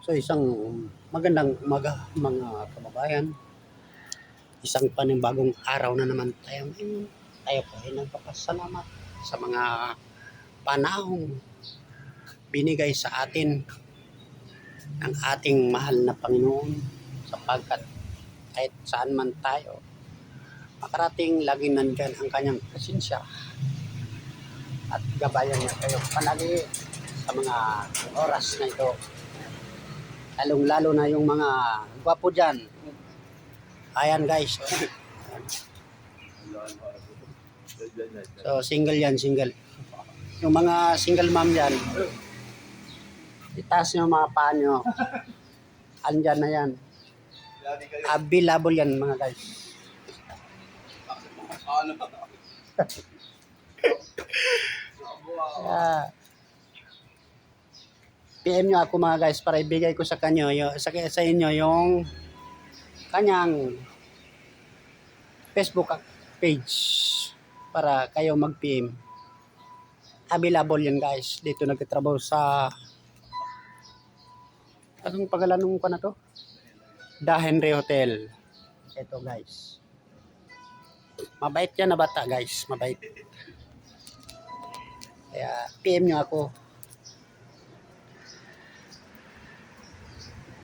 So isang magandang umaga mga kababayan. Isang panibagong araw na naman tayo ngayon. Tayo po ay nagpapasalamat sa mga panahong binigay sa atin ng ating mahal na Panginoon, sapagkat kahit saan man tayo makarating, laging nandyan ang kanyang presensya at gabayan niya kayo palagi sa mga oras na ito. Lalong-lalo na yung mga gwapo dyan. Ayan guys. So single yan, single. Yung mga single mom dyan, itaas nyo mga paa nyo. Andyan na yan. Available yan mga guys. PM nyo ako mga guys para ibigay ko sa kanyo, sa inyo yung kanyang Facebook page para kayo mag-PM. Available yan guys. Dito nagtatrabaho sa anong pagalanong ko na to? The Henry Hotel. Ito guys. Mabait yan na bata guys. Mabait. Kaya PM nyo ako.